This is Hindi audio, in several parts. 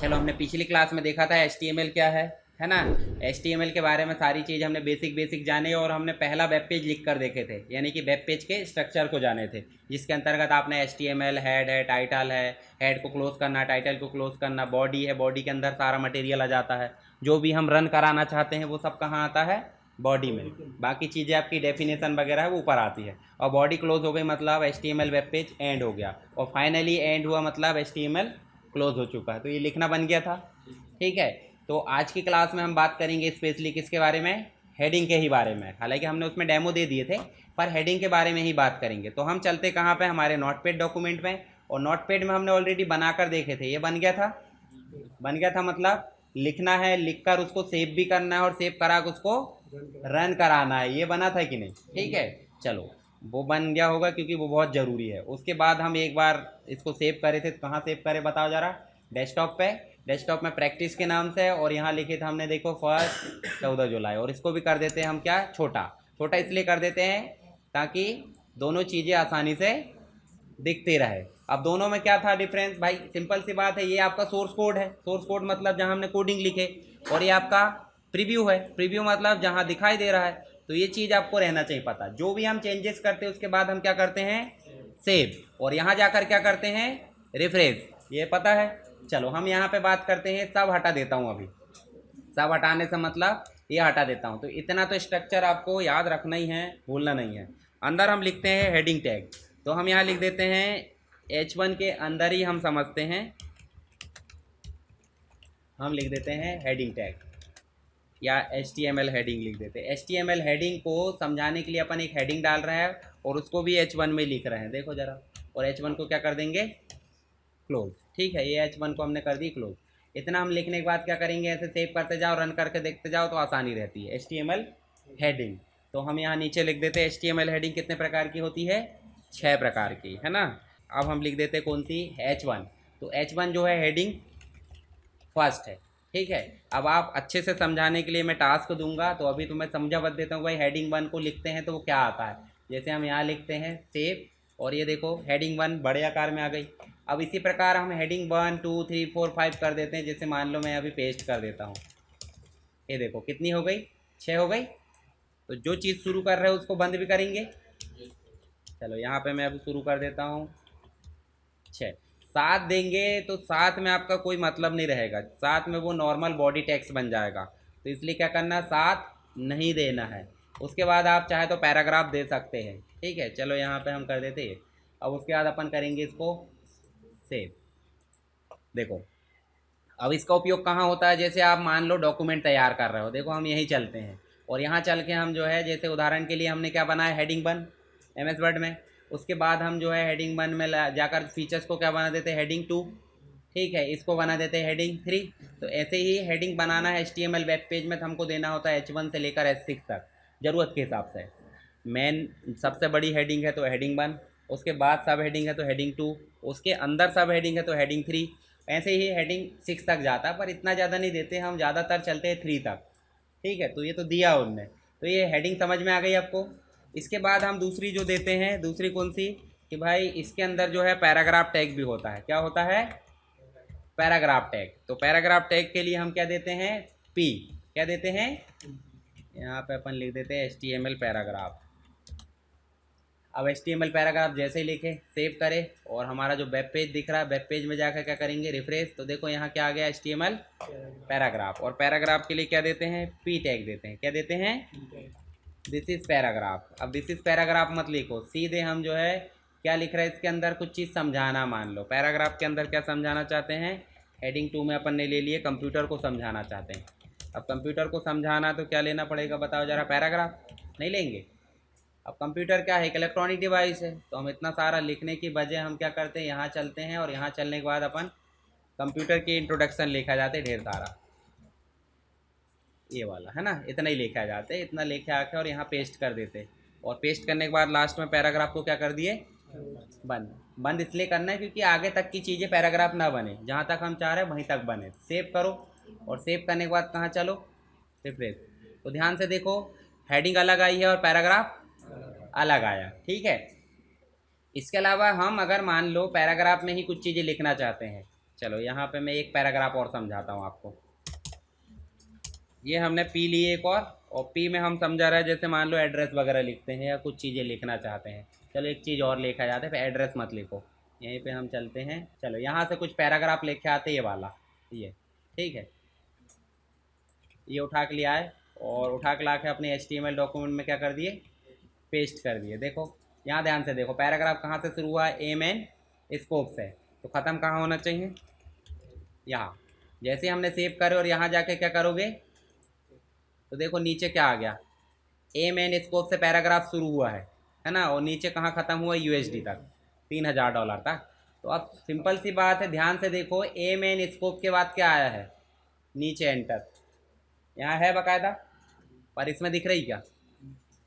चलो, हमने पिछली क्लास में देखा था HTML क्या है ना। HTML के बारे में सारी चीज़ हमने बेसिक जाने और हमने पहला वेब पेज लिख कर देखे थे, यानी कि वेब पेज के स्ट्रक्चर को जाने थे, जिसके अंतर्गत आपने HTML हेड है, टाइटल है, हेड को क्लोज करना, टाइटल को क्लोज करना, बॉडी है, बॉडी के अंदर सारा मटेरियल आ जाता है, जो भी हम रन कराना चाहते हैं वो सब कहाँ आता है, बॉडी में। बाकी चीज़ें आपकी डेफिनेशन वगैरह है वो ऊपर आती है। और बॉडी क्लोज हो गई मतलब HTML वेब पेज एंड हो गया, और फाइनली एंड हुआ मतलब HTML क्लोज हो चुका है। तो ये लिखना बन गया था, ठीक है। तो आज की क्लास में हम बात करेंगे स्पेशली किसके बारे में, हेडिंग के ही बारे में। हालांकि हमने उसमें डेमो दे दिए थे, पर हेडिंग के बारे में ही बात करेंगे। तो हम चलते कहाँ पे, हमारे नोटपैड डॉक्यूमेंट में। और नोटपैड में हमने ऑलरेडी बना कर देखे थे, ये बन गया था मतलब लिखना है, लिखकर उसको सेव भी करना है, और सेव करा के उसको रन कराना है, ये बना था कि नहीं, ठीक है। चलो, वो बन गया होगा क्योंकि वो बहुत ज़रूरी है। उसके बाद हम एक बार इसको सेव करे थे, तो कहाँ सेव करे बताओ ज़रा, डेस्कटॉप पे। डेस्कटॉप में प्रैक्टिस के नाम से, और यहाँ लिखे थे हमने, देखो 14 जुलाई। और इसको भी कर देते हैं हम क्या, छोटा छोटा इसलिए कर देते हैं ताकि दोनों चीज़ें आसानी से दिखती रहे। अब दोनों में क्या था डिफरेंस भाई, सिंपल सी बात है, ये आपका सोर्स कोड है, सोर्स कोड मतलब जहाँ हमने कोडिंग लिखे, और ये आपका प्रीव्यू है, प्रीव्यू मतलब जहाँ दिखाई दे रहा है। तो ये चीज़ आपको रहना चाहिए पता, जो भी हम चेंजेस करते हैं उसके बाद हम क्या करते हैं, सेव, और यहाँ जाकर क्या करते हैं, रिफ्रेश, ये पता है। चलो, हम यहाँ पे बात करते हैं, सब हटा देता हूँ अभी। सब हटाने से मतलब ये हटा देता हूँ। तो इतना तो स्ट्रक्चर आपको याद रखना ही है, भूलना नहीं है। अंदर हम लिखते हैं हेडिंग टैग, तो हम यहाँ लिख देते हैं H1 के अंदर ही हम समझते हैं, हम लिख देते हैं हेडिंग टैग, या HTML हेडिंग लिख देते हैं। HTML हेडिंग को समझाने के लिए अपन एक हेडिंग डाल रहे हैं, और उसको भी H1 में लिख रहे हैं, देखो ज़रा। और H1 को क्या कर देंगे, क्लोज, ठीक है। ये H1 को हमने कर दी क्लोज। इतना हम लिखने के बाद क्या करेंगे, ऐसे सेव करते जाओ, रन करके देखते जाओ, तो आसानी रहती है। HTML हेडिंग, तो हम यहाँ नीचे लिख देते हैं HTML हेडिंग कितने प्रकार की होती है, 6 प्रकार की, है ना। अब हम लिख देते हैं कौन सी, H1। तो H1 जो है हेडिंग फर्स्ट है, ठीक है। अब आप अच्छे से समझाने के लिए मैं टास्क दूंगा, तो अभी तो मैं समझा बता देता हूँ भाई, हेडिंग 1 को लिखते हैं तो वो क्या आता है। जैसे हम यहाँ लिखते हैं सेव, और ये देखो हेडिंग 1 बड़े आकार में आ गई। अब इसी प्रकार हम हेडिंग 1 2 3 4 5 कर देते हैं। जैसे मान लो मैं अभी पेस्ट कर देता हूँ, ये देखो कितनी हो गई, 6 हो गई। तो जो चीज़ शुरू कर रहे हो उसको बंद भी करेंगे। चलो, यहाँ पे मैं अभी शुरू कर देता हूँ 6। 7 देंगे तो 7 में आपका कोई मतलब नहीं रहेगा, 7 में वो नॉर्मल बॉडी टेक्स्ट बन जाएगा। तो इसलिए क्या करना, 7 नहीं देना है। उसके बाद आप चाहे तो पैराग्राफ दे सकते हैं, ठीक है। चलो, यहाँ पे हम कर देते हैं। अब उसके बाद अपन करेंगे इसको सेव। देखो, अब इसका उपयोग कहाँ होता है, जैसे आप मान लो डॉक्यूमेंट तैयार कर रहे हो, देखो हम यहीं चलते हैं, और यहाँ चल के हम जो है, जैसे उदाहरण के लिए हमने क्या बनाया, हेडिंग 1 MS वर्ड में। उसके बाद हम जो है हेडिंग 1 में जाकर फीचर्स को क्या बना देते हैं, हेडिंग 2, ठीक है। इसको बना देते हैं हेडिंग 3। तो ऐसे ही हेडिंग बनाना है HTML वेब पेज में, तो हमको देना होता है H1 से लेकर H6 तक, ज़रूरत के हिसाब से। मेन सबसे बड़ी हेडिंग है तो हेडिंग 1, उसके बाद सब हेडिंग है तो हेडिंग 2, उसके अंदर सब हेडिंग है तो हेडिंग 3। ऐसे ही हेडिंग 6 तक जाता है, पर इतना ज़्यादा नहीं देते हम, ज़्यादातर चलते हैं 3 तक, ठीक है। तो ये तो दिया उनने, तो ये हेडिंग समझ में आ गई आपको। इसके बाद हम दूसरी जो देते हैं, दूसरी कौन सी, कि भाई इसके अंदर जो है पैराग्राफ टैग भी होता है। क्या होता है, पैराग्राफ टैग। तो पैराग्राफ टैग के लिए हम क्या देते हैं, P, क्या देते हैं, यहाँ पे अपन लिख देते हैं HTML पैराग्राफ। अब HTML पैराग्राफ जैसे ही लिखे, सेव करें, और हमारा जो वेब पेज दिख रहा है, वेब पेज में जाकर क्या करेंगे, रिफ्रेश। तो देखो यहाँ क्या आ गया, HTML पैराग्राफ। और पैराग्राफ के लिए क्या देते हैं, P टैग देते हैं। क्या देते हैं, दिस इज़ पैराग्राफ। अब दिस इज़ पैराग्राफ मत लिखो, सीधे हम जो है क्या लिख रहे हैं, इसके अंदर कुछ चीज़ समझाना। मान लो पैराग्राफ के अंदर क्या समझाना चाहते हैं, हेडिंग 2 में अपन ने ले लिए कंप्यूटर को समझाना चाहते हैं। अब कंप्यूटर को समझाना तो क्या लेना पड़ेगा बताओ ज़रा, पैराग्राफ नहीं लेंगे। अब कंप्यूटर क्या है, एक इलेक्ट्रॉनिक डिवाइस है, तो हम इतना सारा लिखने की बजाय हम क्या करते हैं, यहाँ चलते हैं, और यहाँ चलने के बाद अपन कंप्यूटर की इंट्रोडक्शन लिखा जाते हैं ढेर सारा, ये वाला है ना, इतना ही लिखा जाते, इतना लिखे आके और यहाँ पेस्ट कर देते। और पेस्ट करने के बाद लास्ट में पैराग्राफ को क्या कर दिए, बंद। बंद इसलिए करना है क्योंकि आगे तक की चीज़ें पैराग्राफ ना बने, जहाँ तक हम चाह रहे हैं वहीं तक बने। सेव करो, और सेव करने के बाद कहाँ चलो, रिफ्रेश। तो ध्यान से देखो, हेडिंग अलग आई है और पैराग्राफ अलग आया, ठीक है। इसके अलावा हम अगर मान लो पैराग्राफ में ही कुछ चीज़ें लिखना चाहते हैं, चलो यहाँ पे मैं एक पैराग्राफ और समझाता हूँ आपको। ये हमने पी लिए एक और पी में हम समझा रहे हैं जैसे मान लो एड्रेस वगैरह लिखते हैं या कुछ चीज़ें लिखना चाहते हैं। चलो एक चीज़ और लिखा जाता है, फिर एड्रेस मत लिखो, यहीं पे हम चलते हैं। चलो यहाँ से कुछ पैराग्राफ लिखे आते हैं, ये वाला, ये ठीक है। ये उठा के लिया है और उठा के ला के अपने HTML डॉक्यूमेंट में क्या कर दिए, पेस्ट कर दिए। देखो यहाँ ध्यान से देखो, पैराग्राफ कहाँ से शुरू हुआ है, एम एन स्कोप से, तो ख़त्म कहाँ होना चाहिए, यहाँ। जैसे हमने सेव करे और यहाँ जाके क्या करोगे, तो देखो नीचे क्या आ गया, एम एन स्कोप से पैराग्राफ शुरू हुआ है ना, और नीचे कहाँ ख़त्म हुआ, USD तक, $3000 तक। तो अब सिंपल सी बात है, ध्यान से देखो, एम एन स्कोप के बाद क्या आया है, नीचे एंटर, यहाँ है बाकायदा, पर इसमें दिख रही क्या,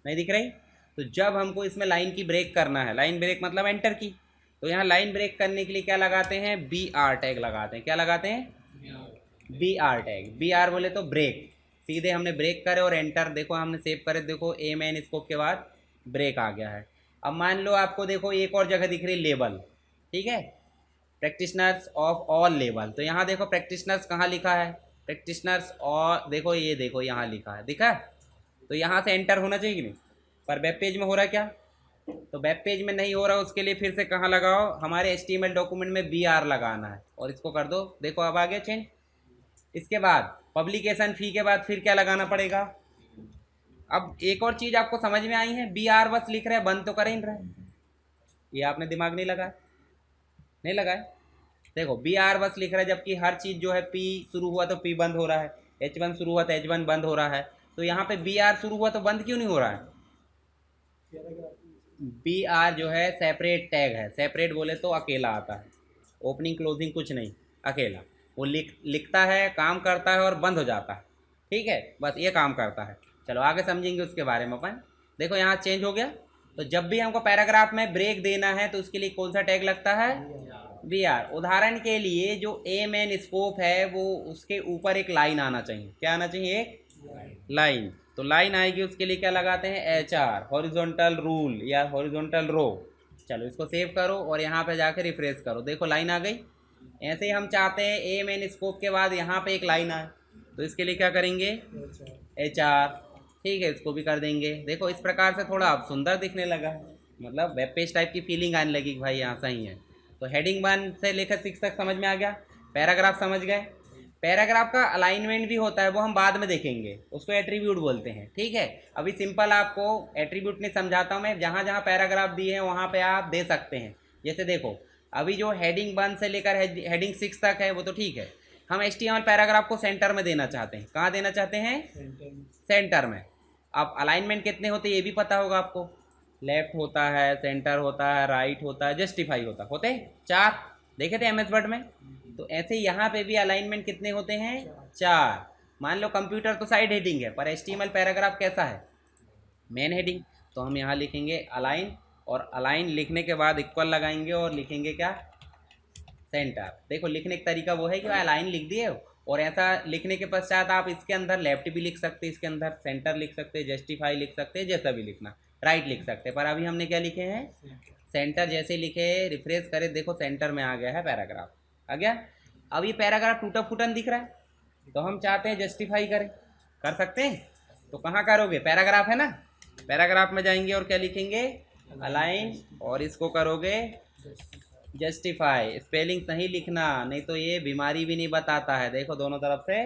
नहीं दिख रही। तो जब हमको इसमें लाइन की ब्रेक करना है, लाइन ब्रेक मतलब एंटर की, तो यहाँ लाइन ब्रेक करने के लिए क्या लगाते हैं, BR टैग लगाते हैं। क्या लगाते हैं, BR टैग। BR बोले तो ब्रेक, सीधे हमने ब्रेक करे और एंटर, देखो हमने सेव करे, देखो एम एन स्कोप के बाद ब्रेक आ गया है। अब मान लो आपको देखो एक और जगह दिख रही लेवल, ठीक है, प्रैक्टिशनर्स ऑफ ऑल लेवल, तो यहाँ देखो प्रैक्टिशनर्स कहाँ लिखा है, प्रैक्टिशनर्स, और देखो ये देखो यहाँ लिखा है, दिखा, तो यहाँ से एंटर होना चाहिए कि नहीं, पर वेब पेज में हो रहा है क्या, तो वेब पेज में नहीं हो रहा, उसके लिए फिर से कहाँ लगाओ, हमारे HTML डॉक्यूमेंट में BR लगाना है और इसको कर दो, देखो अब आ गया चेंज। इसके बाद पब्लिकेशन फी के बाद फिर क्या लगाना पड़ेगा। अब एक और चीज़ आपको समझ में आई है, BR बस लिख रहे हैं, बंद तो कर ही नहीं रहे, ये आपने दिमाग नहीं लगाया, नहीं लगाए। देखो BR बस लिख रहा है, जबकि हर चीज़ जो है P शुरू हुआ तो P बंद हो रहा है, H1 शुरू हुआ तो H1 बंद हो रहा है, तो यहाँ पे BR शुरू हुआ तो बंद क्यों नहीं हो रहा है। BR जो है सेपरेट टैग है, सेपरेट बोले तो अकेला आता है, ओपनिंग क्लोजिंग कुछ नहीं, अकेला वो लिखता है, काम करता है और बंद हो जाता है, ठीक है, बस ये काम करता है। चलो आगे समझेंगे उसके बारे में अपन। देखो यहाँ चेंज हो गया, तो जब भी हमको पैराग्राफ में ब्रेक देना है तो उसके लिए कौन सा टैग लगता है, BR। उदाहरण के लिए जो एम एन स्कोप है वो उसके ऊपर एक लाइन आना चाहिए, क्या आना चाहिए, एक लाइन, तो लाइन आएगी, उसके लिए क्या लगाते हैं, HR, हॉरिजॉन्टल रूल या हॉरिजॉन्टल रो। चलो इसको सेव करो और यहाँ पे जाकर रिफ्रेश करो, देखो लाइन आ गई। ऐसे ही हम चाहते हैं एम एन स्कोप के बाद यहाँ पे एक लाइन आए, तो इसके लिए क्या करेंगे, HR, ठीक है, इसको भी कर देंगे। देखो इस प्रकार से थोड़ा अब सुंदर दिखने लगा है, मतलब वेब पेज टाइप की फीलिंग आने लगी कि भाई यहाँ सही है। तो हेडिंग 1 से लेकर 6 तक समझ में आ गया, पैराग्राफ समझ गए। पैराग्राफ का अलाइनमेंट भी होता है, वो हम बाद में देखेंगे, उसको एट्रीब्यूट बोलते हैं, ठीक है। अभी सिंपल आपको एट्रीब्यूट नहीं समझाता हूँ मैं, जहाँ जहाँ पैराग्राफ दिए हैं वहाँ पे आप दे सकते हैं। जैसे देखो अभी जो हेडिंग 1 से लेकर हेडिंग 6 तक है वो तो ठीक है, हम HTML पैराग्राफ को सेंटर में देना चाहते हैं, कहाँ देना चाहते हैं, सेंटर में। अब अलाइनमेंट कितने होते हैं ये भी पता होगा आपको, लेफ्ट होता है, सेंटर होता है, राइट होता है, जस्टिफाई होते हैं 4, देखे थे MS वर्ड में। तो ऐसे यहाँ पे भी अलाइनमेंट कितने होते हैं, 4। मान लो कंप्यूटर तो साइड हेडिंग है, पर HTML पैराग्राफ कैसा है, मेन हेडिंग, तो हम यहाँ लिखेंगे अलाइन, और अलाइन लिखने के बाद इक्वल लगाएंगे और लिखेंगे क्या, सेंटर। देखो लिखने का तरीका वो है कि अलाइन लिख दिए, और ऐसा लिखने के पश्चात आप इसके अंदर लेफ्ट भी लिख सकते हैं, इसके अंदर सेंटर लिख सकते हैं, जस्टिफाई लिख सकते हैं, जैसा भी लिखना, राइट लिख सकते हैं, पर अभी हमने क्या लिखे हैं, सेंटर। जैसे लिखे, रिफ्रेश करें, देखो सेंटर में आ गया है पैराग्राफ, आ गया। अब ये पैराग्राफ टूटा फूटन दिख रहा है, तो हम चाहते हैं जस्टिफाई करें, कर सकते हैं, तो कहाँ करोगे, पैराग्राफ है ना, पैराग्राफ में जाएंगे और क्या लिखेंगे, अलाइन, और इसको करोगे जस्टिफाई। स्पेलिंग सही लिखना, नहीं तो ये बीमारी भी नहीं बताता है, देखो दोनों तरफ से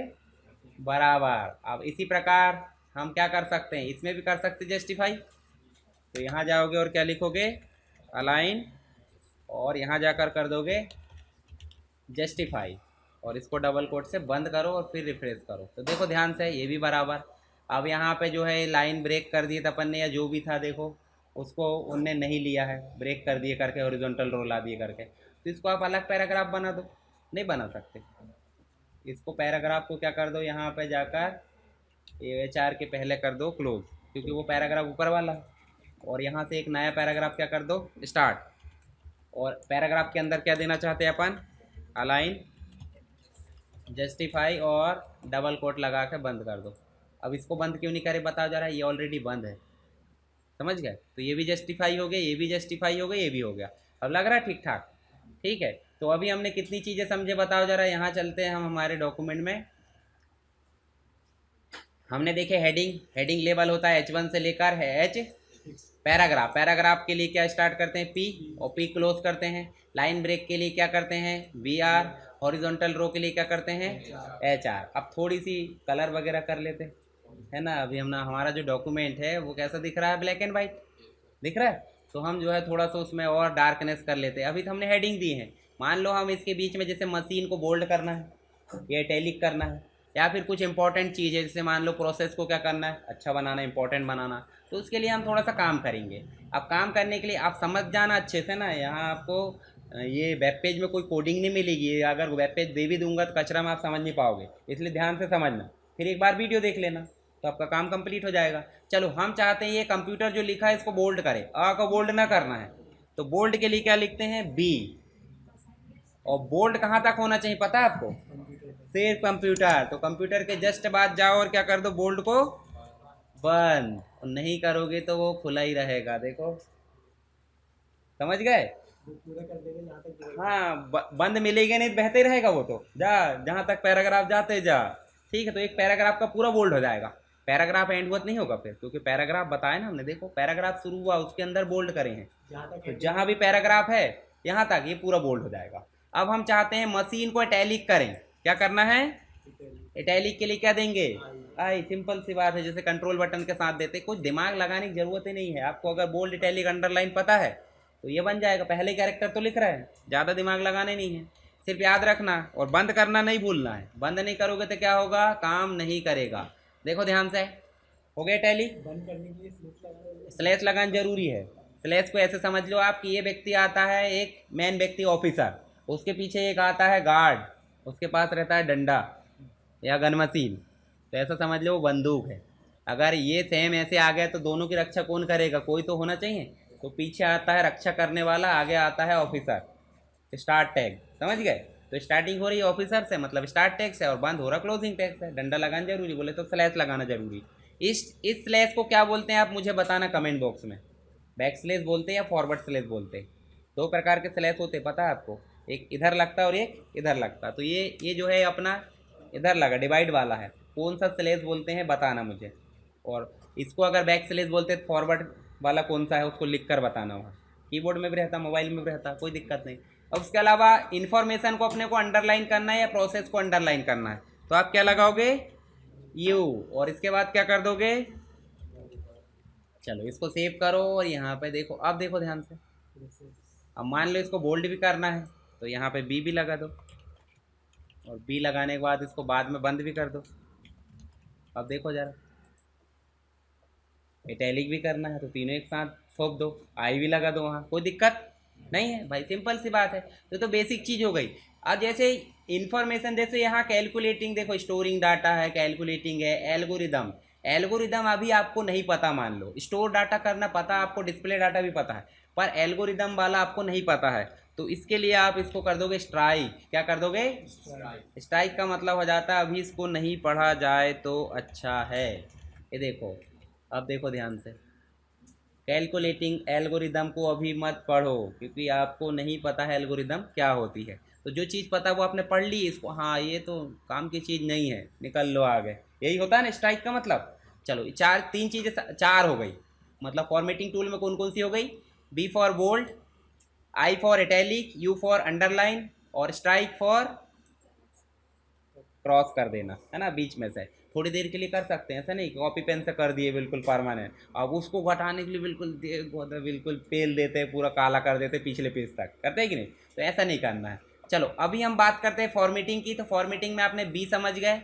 बराबर। अब इसी प्रकार हम क्या कर सकते हैं, इसमें भी कर सकते जस्टिफाई, तो यहाँ जाओगे और क्या लिखोगे, अलाइन, और यहाँ जाकर कर दोगे जस्टिफाई, और इसको डबल कोट से बंद करो और फिर रिफ्रेश करो, तो देखो ध्यान से ये भी बराबर। अब यहाँ पे जो है लाइन ब्रेक कर दिए अपन ने, या जो भी था देखो उसको उनने नहीं लिया है, ब्रेक कर दिए करके, हॉरिजॉन्टल रो ला दिए करके, तो इसको आप अलग पैराग्राफ बना दो, नहीं बना सकते। इसको पैराग्राफ को क्या कर दो, यहाँ पे जाकर HR के पहले कर दो क्लोज, क्योंकि वो पैराग्राफ ऊपर वाला है, और यहाँ से एक नया पैराग्राफ क्या कर दो, स्टार्ट, और पैराग्राफ के अंदर क्या देना चाहते हैं अपन, अलाइन, जस्टिफाई, और डबल कोट लगा के बंद कर दो। अब इसको बंद क्यों नहीं करे बताओ जरा, ये ऑलरेडी बंद है, समझ गए, तो ये भी जस्टिफाई हो गया, ये भी जस्टिफाई हो गया, ये भी हो गया। अब लग रहा है ठीक ठाक, ठीक है। तो अभी हमने कितनी चीज़ें समझे बताओ ज़रा। यहाँ चलते हैं हम हमारे डॉक्यूमेंट में। हमने देखे हेडिंग लेवल होता है H1 से लेकर है H। पैराग्राफ के लिए क्या स्टार्ट करते हैं P और P क्लोज करते हैं। लाइन ब्रेक के लिए क्या करते हैं VR। हॉरिजॉन्टल रो के लिए क्या करते हैं HR। अब थोड़ी सी कलर वगैरह कर लेते हैं, है ना। अभी हम हमारा जो डॉक्यूमेंट है वो कैसा दिख रहा है, ब्लैक एंड वाइट दिख रहा है। तो हम जो है थोड़ा सा उसमें और डार्कनेस कर लेते हैं। अभी तो हमने हेडिंग दी है, मान लो हम इसके बीच में जैसे मशीन को बोल्ड करना है या इटैलिक करना है, या फिर कुछ इंपॉर्टेंट चीज़ है जैसे मान लो प्रोसेस को क्या करना है अच्छा बनाना, इंपॉर्टेंट बनाना, तो उसके लिए हम थोड़ा सा काम करेंगे। अब काम करने के लिए आप समझ जाना अच्छे से ना, यहाँ आपको ये वेब पेज में कोई कोडिंग नहीं मिलेगी। अगर वेब पेज दे भी दूंगा तो कचरा में आप समझ नहीं पाओगे, इसलिए ध्यान से समझना। फिर एक बार वीडियो देख लेना तो आपका काम कंप्लीट हो जाएगा। चलो हम चाहते हैं ये कंप्यूटर जो लिखा है इसको बोल्ड करे, आ को बोल्ड ना करना है, तो बोल्ड के लिए क्या लिखते हैं बी। और बोल्ड कहाँ तक होना चाहिए पता है आपको, सिर्फ कंप्यूटर। तो कंप्यूटर के जस्ट बाद जाओ और क्या कर दो, बोल्ड को बंद। और नहीं करोगे तो वो खुला ही रहेगा, देखो समझ गए। हाँ बंद मिलेगा नहीं, बहते रहेगा वो, तो जा जहाँ तक पैराग्राफ जाते जा। ठीक है, तो एक पैराग्राफ का पूरा बोल्ड हो जाएगा। पैराग्राफ एंड वर्ड नहीं होगा फिर, क्योंकि पैराग्राफ बताया ना हमने, देखो पैराग्राफ शुरू हुआ उसके अंदर बोल्ड करे हैं, तो जहाँ भी पैराग्राफ है यहाँ तक ये पूरा बोल्ड हो जाएगा। अब हम चाहते हैं मशीन को इटैलिक करें, क्या करना है, इटैलिक के लिए क्या देंगे आई। सिंपल सी बात है, जैसे कंट्रोल बटन के साथ देते, कुछ दिमाग लगाने की जरूरत ही नहीं है आपको। अगर बोल्ड इटैलिक अंडरलाइन पता है तो ये बन जाएगा, पहले कैरेक्टर तो लिख रहा है, ज़्यादा दिमाग लगाने नहीं है, सिर्फ याद रखना। और बंद करना नहीं भूलना है, बंद नहीं करोगे तो क्या होगा, काम नहीं करेगा। देखो ध्यान से, हो गया टैली। बंद करने के लिए स्लैश लगाना जरूरी है। स्लैश को ऐसे समझ लो आप कि ये व्यक्ति आता है, एक मेन व्यक्ति ऑफिसर, उसके पीछे एक आता है गार्ड, उसके पास रहता है डंडा या गन मशीन, तो ऐसा समझ लो वो बंदूक है। अगर ये सेम ऐसे आ गया तो दोनों की रक्षा कौन करेगा, कोई तो होना चाहिए। तो पीछे आता है रक्षा करने वाला, आगे आता है ऑफिसर, स्टार्ट टैग, समझ गए। तो स्टार्टिंग हो रही है ऑफिसर से, मतलब स्टार्ट टैग से, और बंद हो रहा क्लोजिंग टैग से। डंडा लगाना जरूरी, बोले तो स्लैश लगाना जरूरी। इस स्लैश को क्या बोलते हैं आप मुझे बताना कमेंट बॉक्स में। बैक स्लैश बोलते हैं या फॉरवर्ड स्लैश बोलते हैं। दो प्रकार के स्लैश होते हैं पता है आपको, एक इधर लगता है और एक इधर लगता है। तो ये जो है अपना इधर लगा डिवाइड वाला है, कौन सा स्लैश बोलते हैं बताना मुझे। और इसको अगर बैक स्लैश बोलते हैं, फॉरवर्ड वाला कौन सा है उसको लिख कर बताना होगा। कीबोर्ड में भी रहता, मोबाइल में भी रहता, कोई दिक्कत नहीं। और उसके अलावा इन्फॉर्मेशन को अपने को अंडरलाइन करना है या प्रोसेस को अंडरलाइन करना है, तो आप क्या लगाओगे यू, और इसके बाद क्या कर दोगे। चलो इसको सेव करो और यहाँ पे देखो, अब देखो ध्यान से। अब मान लो इसको बोल्ड भी करना है तो यहाँ पे बी भी लगा दो, और बी लगाने के बाद इसको बाद में बंद भी कर दो। अब देखो जरा, इटैलिक भी करना है तो तीनों एक साथ थोप दो, आई भी लगा दो वहाँ, कोई दिक्कत नहीं है भाई, सिंपल सी बात है। तो बेसिक चीज़ हो गई। अब जैसे इन्फॉर्मेशन, जैसे यहाँ कैलकुलेटिंग, देखो स्टोरिंग डाटा है, कैलकुलेटिंग है, एल्गोरिदम। एल्गोरिदम अभी आपको नहीं पता, मान लो स्टोर डाटा करना पता आपको, डिस्प्ले डाटा भी पता है, पर एल्गोरिदम वाला आपको नहीं पता है। तो इसके लिए आप इसको कर दोगे स्ट्राइक। क्या कर दोगे, स्ट्राइक का मतलब हो जाता है अभी इसको नहीं पढ़ा जाए तो अच्छा है। ये देखो, अब देखो ध्यान से, कैलकुलेटिंग एल्गोरिदम को अभी मत पढ़ो, क्योंकि आपको नहीं पता है एल्गोरिदम क्या होती है। तो जो चीज़ पता है वो आपने पढ़ ली, इसको हाँ ये तो काम की चीज़ नहीं है, निकल लो आगे। यही होता है ना स्ट्राइक का मतलब। चलो तीन चीज़ें चार हो गई। मतलब फॉर्मेटिंग टूल में कौन कौन सी हो गई, B for bold, I for italic, U for underline, और स्ट्राइक फॉर क्रॉस कर देना, है ना, बीच में से। थोड़ी देर के लिए कर सकते हैं, ऐसा नहीं कॉपी पेन से कर दिए बिल्कुल परमानेंट। अब उसको घटाने के लिए बिल्कुल पेल देते हैं, पूरा काला कर देते हैं पिछले पेज तक, करते हैं कि नहीं। तो ऐसा नहीं करना है। चलो अभी हम बात करते हैं फॉर्मेटिंग की। तो फॉर्मेटिंग में आपने बी समझ गए,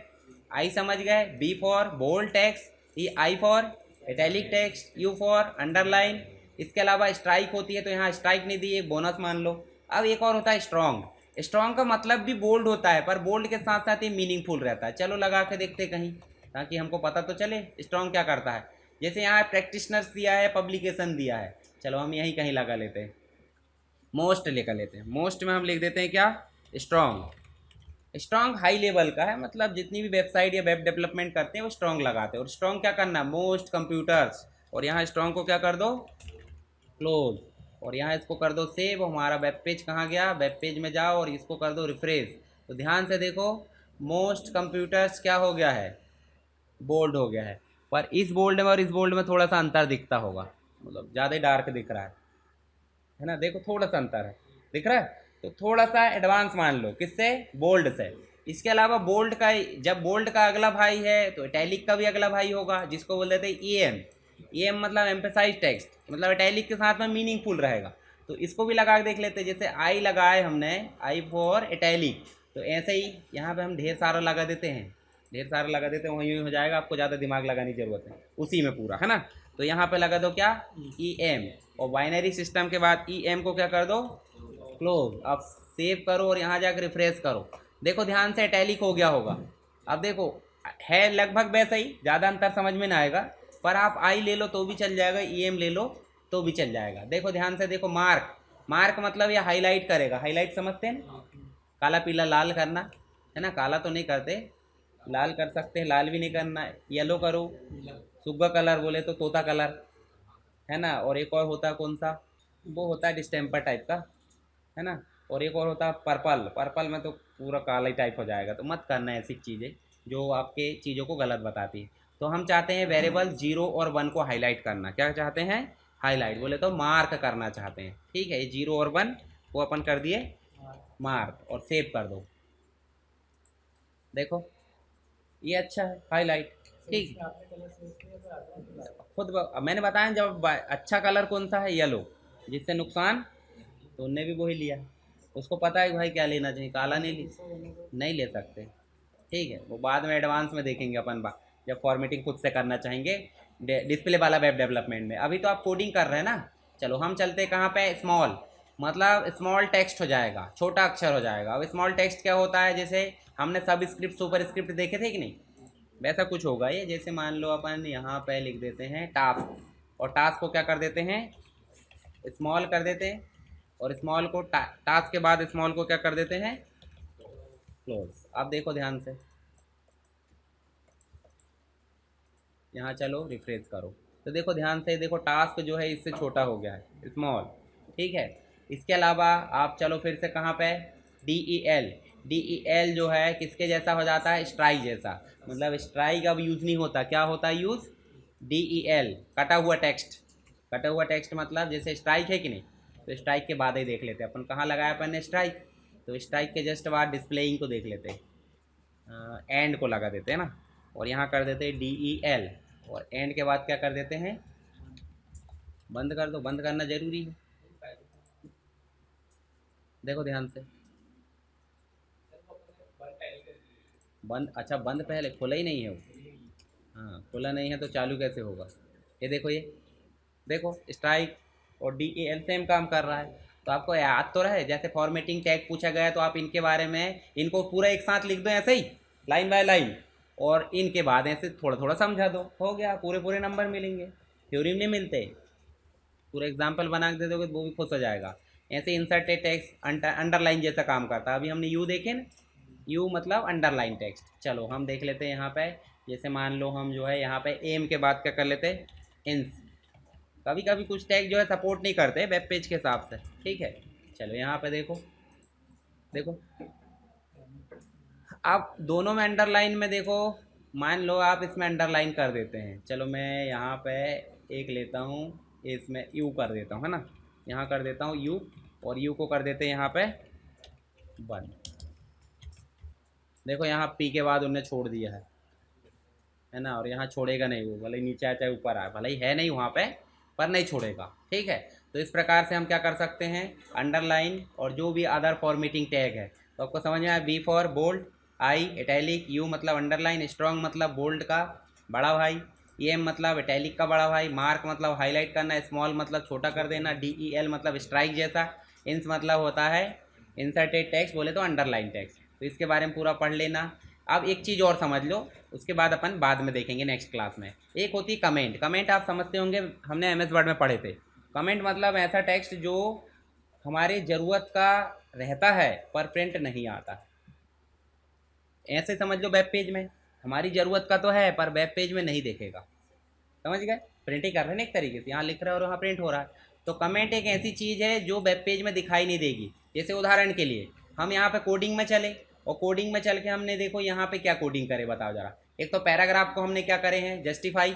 आई समझ गए, B for bold text, I for italic text, U for underline. इसके अलावा स्ट्राइक होती है, तो यहाँ स्ट्राइक नहीं दी, एक बोनस मान लो। अब एक और होता है स्ट्रॉन्ग। स्ट्रॉन्ग का मतलब भी बोल्ड होता है, पर बोल्ड के साथ साथ ये मीनिंगफुल रहता है। चलो लगा के देखते कहीं, ताकि हमको पता तो चले स्ट्रॉन्ग क्या करता है। जैसे यहाँ प्रैक्टिशनर्स दिया है, पब्लिकेशन दिया है, चलो हम यहीं कहीं लगा लेते हैं, मोस्ट लेकर लेते हैं। मोस्ट में हम लिख देते हैं क्या, स्ट्रॉन्ग। स्ट्रॉन्ग हाई लेवल का है, मतलब जितनी भी वेबसाइट या वेब डेवलपमेंट करते हैं वो स्ट्रॉन्ग लगाते हैं। और स्ट्रॉन्ग क्या करना है, मोस्ट कंप्यूटर्स, और यहाँ स्ट्रॉन्ग को क्या कर दो, क्लोज। और यहाँ इसको कर दो सेव। हमारा वेब पेज कहाँ गया, वेब पेज में जाओ और इसको कर दो रिफ्रेश। तो ध्यान से देखो, मोस्ट कंप्यूटर्स क्या हो गया है, बोल्ड हो गया है। पर इस बोल्ड में और इस बोल्ड में थोड़ा सा अंतर दिखता होगा, मतलब ज़्यादा डार्क दिख रहा है ना। देखो थोड़ा सा अंतर है, दिख रहा है। तो थोड़ा सा एडवांस मान लो, किससे, बोल्ड से। इसके अलावा बोल्ड का, जब बोल्ड का अगला भाई है तो इटैलिक का भी अगला भाई होगा, जिसको बोल देते हैं ईएम। ईएम मतलब एम्फेसाइज टेक्स्ट, मतलब इटैलिक के साथ में मीनिंगफुल रहेगा। तो इसको भी लगा के देख लेते हैं। जैसे आई लगाए हमने, आई फॉर इटैलिक, तो ऐसे ही यहाँ पे हम ढेर सारा लगा देते हैं, ढेर सारा लगा देते हैं, वहीं हो जाएगा। आपको ज़्यादा दिमाग लगाने की ज़रूरत है, उसी में पूरा, है ना। तो यहाँ पे लगा दो क्या, ई एम, और बाइनरी सिस्टम के बाद ई एम को क्या कर दो, क्लोज। अब सेव करो और यहाँ जाकर रिफ्रेश करो। देखो ध्यान से, इटैलिक हो गया होगा। अब देखो है लगभग वैसा ही, ज़्यादा अंतर समझ में ना आएगा। पर आप आई ले लो तो भी चल जाएगा, ई एम ले लो तो भी चल जाएगा। देखो ध्यान से देखो, मार्क, मार्क मतलब ये हाईलाइट करेगा। हाईलाइट समझते हैं ना, काला पीला लाल करना, है ना। काला तो नहीं करते, लाल कर सकते हैं, लाल भी नहीं करना है। येलो करो, सुग्गा कलर बोले तो तोता कलर, है ना। और एक और होता है कौन सा, वो होता है डिस्टेम्पर टाइप का, है ना। और एक और होता है पर्पल, पर्पल में तो पूरा काला ही टाइप हो जाएगा। तो मत करना ऐसी चीज़ें जो आपके चीज़ों को गलत बताती है। तो हम चाहते हैं वेरिएबल 0 और 1 को हाईलाइट करना। क्या चाहते हैं, हाईलाइट बोले तो मार्क करना चाहते हैं। ठीक है, ये 0 और 1 को अपन कर दिए मार्क, और सेव कर दो। देखो ये अच्छा है, हाईलाइट। ठीक, खुद मैंने बताया जब अच्छा कलर कौन सा है, येलो, जिससे नुकसान, तो उनने भी वही लिया। उसको पता है कि भाई क्या लेना चाहिए, काला नहीं ले सकते। ठीक है, वो बाद में एडवांस में देखेंगे अपन, जब फॉर्मेटिंग खुद से करना चाहेंगे डिस्प्ले वाला वेब डेवलपमेंट में। अभी तो आप कोडिंग कर रहे हैं ना। चलो हम चलते हैं कहाँ पे, स्मॉल, मतलब स्मॉल टेक्स्ट हो जाएगा, छोटा अक्षर हो जाएगा। अब स्मॉल टेक्स्ट क्या होता है, जैसे हमने सब स्क्रिप्ट सुपर स्क्रिप्ट देखे थे कि नहीं, वैसा कुछ होगा ये। जैसे मान लो अपन यहाँ पे लिख देते हैं टास्क, और टास्क को क्या कर देते हैं, स्मॉल कर देते हैं। और स्मॉल को टास्क के बाद स्मॉल को क्या कर देते हैं, क्लोज। अब देखो ध्यान से, यहाँ चलो रिफ्रेश करो, तो देखो ध्यान से, देखो टास्क जो है इससे छोटा हो गया है, स्मॉल। ठीक है, इसके अलावा आप चलो फिर से कहाँ पे, D E L. D E L जो है किसके जैसा हो जाता है, स्ट्राइक जैसा। मतलब स्ट्राइक अब यूज़ नहीं होता, क्या होता है यूज़, डी ई एल, कटा हुआ टेक्स्ट। कटा हुआ टेक्स्ट मतलब जैसे स्ट्राइक है कि नहीं, तो स्ट्राइक के बाद ही देख लेते हैं अपन, कहाँ लगाया अपन ने स्ट्राइक। तो स्ट्राइक के जस्ट बाद डिस्प्लेइंग को देख लेते हैं, एंड को लगा देते हैं ना, और यहाँ कर देते हैं डी ई एल, और एंड के बाद क्या कर देते हैं, बंद कर दो। बंद करना जरूरी है, देखो ध्यान से। बंद, अच्छा बंद पहले, खुला ही नहीं है वो। हाँ खुला नहीं है तो चालू कैसे होगा। ये देखो, ये देखो स्ट्राइक और डी ए एल सेम काम कर रहा है। तो आपको याद तो रहे, जैसे फॉर्मेटिंग टैग पूछा गया तो आप इनके बारे में, इनको पूरा एक साथ लिख दो ऐसे ही, लाइन बाय लाइन, और इनके बाद ऐसे थोड़ा थोड़ा समझा दो, हो गया, पूरे पूरे नंबर मिलेंगे। थ्योरी में नहीं मिलते, पूरा एग्जाम्पल बना के दे दोगे तो वो भी खुश हो जाएगा। ऐसे इंसर्टेड टेक्स्ट अंडरलाइन जैसा काम करता है। अभी हमने यू देखे ना, यू मतलब अंडरलाइन टेक्स्ट। चलो हम देख लेते हैं यहाँ पे, जैसे मान लो हम जो है यहाँ पे एम के बाद क्या कर लेते हैं, इंस। कभी कभी कुछ टैग जो है सपोर्ट नहीं करते वेब पेज के हिसाब से। ठीक है, चलो यहाँ पे देखो, देखो आप दोनों में अंडरलाइन में देखो, मान लो आप इसमें अंडरलाइन कर देते हैं। चलो मैं यहाँ पे एक लेता हूँ, इसमें यू कर देता हूँ, है ना। यहाँ कर देता हूँ यू, और यू को कर देते हैं यहाँ पे 1। देखो यहाँ पी के बाद उनने छोड़ दिया है ना। और यहाँ छोड़ेगा नहीं वो, भले ही नीचे आए चाहे ऊपर आए, भले ही है नहीं वहाँ पे, पर नहीं छोड़ेगा। ठीक है, तो इस प्रकार से हम क्या कर सकते हैं, अंडरलाइन और जो भी अदर फॉर्मेटिंग टैग है। तो आपको समझ में आया, B for bold, I italic, U मतलब अंडरलाइन, स्ट्रॉन्ग मतलब बोल्ड का बड़ा भाई, ई एम मतलब इटैलिक का बड़ा भाई, मार्क मतलब हाईलाइट करना, स्मॉल मतलब छोटा कर देना, डी ई एल मतलब स्ट्राइक जैसा, इंस मतलब होता है इंसर्टेड टेक्स्ट, बोले तो अंडरलाइन टेक्स्ट। तो इसके बारे में पूरा पढ़ लेना। अब एक चीज़ और समझ लो, उसके बाद अपन बाद में देखेंगे नेक्स्ट क्लास में। एक होती है कमेंट। कमेंट आप समझते होंगे, हमने एम एस वर्ड में पढ़े थे। कमेंट मतलब ऐसा टेक्स्ट जो हमारी ज़रूरत का रहता है पर प्रिंट नहीं आता। ऐसे समझ लो, वेब पेज में हमारी ज़रूरत का तो है पर वेब पेज में नहीं देखेगा, समझ गए। प्रिंट ही कर रहे हैं एक तरीके से, यहाँ लिख रहे हैं और वहाँ प्रिंट हो रहा है। तो कमेंट एक ऐसी चीज़ है जो वेब पेज में दिखाई नहीं देगी। जैसे उदाहरण के लिए हम यहाँ पे कोडिंग में चले और कोडिंग में चल के हमने देखो यहाँ पे क्या कोडिंग करे बताओ ज़रा। एक तो पैराग्राफ को हमने क्या करे हैं जस्टिफाई,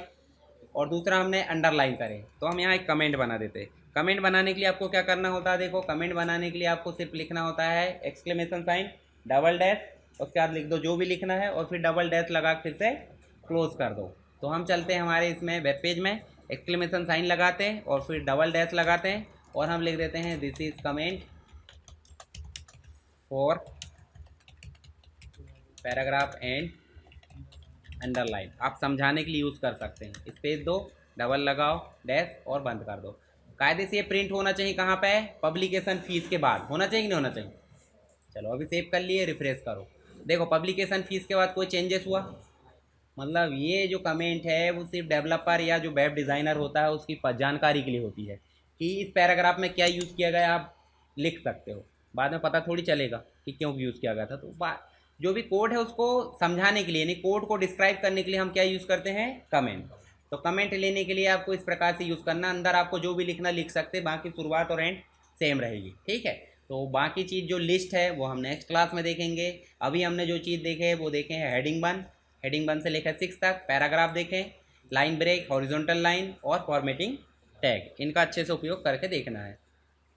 और दूसरा हमने अंडरलाइन करे। तो हम यहाँ एक कमेंट बना देते हैं। कमेंट बनाने के लिए आपको क्या करना होता है, देखो कमेंट बनाने के लिए आपको सिर्फ लिखना होता है एक्सक्लेमेशन साइन डबल डैश, उसके बाद लिख दो जो भी लिखना है और फिर डबल डैश लगा फिर से क्लोज कर दो। तो हम चलते हैं हमारे इसमें वेब पेज में, एक्सक्लेमेशन साइन लगाते हैं और फिर डबल डैश लगाते हैं और हम लिख देते हैं this is comment for paragraph and underline. आप समझाने के लिए यूज़ कर सकते हैं। स्पेस दो, डबल लगाओ, डैश और बंद कर दो। कायदे से ये प्रिंट होना चाहिए कहाँ पे, पब्लिकेशन फीस के बाद होना चाहिए कि नहीं होना चाहिए। चलो अभी सेव कर लिए, रिफ्रेश करो, देखो पब्लिकेशन फीस के बाद कोई चेंजेस हुआ। मतलब ये जो कमेंट है वो सिर्फ डेवलपर या जो वेब डिज़ाइनर होता है उसकी जानकारी के लिए होती है कि इस पैराग्राफ में क्या यूज़ किया गया, आप लिख सकते हो। बाद में पता थोड़ी चलेगा कि क्यों यूज़ किया गया था। तो जो भी कोड है उसको समझाने के लिए, यानी कोड को डिस्क्राइब करने के लिए हम क्या यूज़ करते हैं, कमेंट। तो कमेंट लेने के लिए आपको इस प्रकार से यूज़ करना, अंदर आपको जो भी लिखना लिख सकते, बाकी शुरुआत और एंड सेम रहेगी, ठीक है। तो बाकी चीज़ जो लिस्ट है वो हम नेक्स्ट क्लास में देखेंगे। अभी हमने जो चीज़ देखे है वो देखे हैं हेडिंग 1 से लेकर 6 तक, पैराग्राफ देखें, लाइन ब्रेक, हॉरिजॉन्टल लाइन और फॉर्मेटिंग टैग, इनका अच्छे से उपयोग करके देखना है।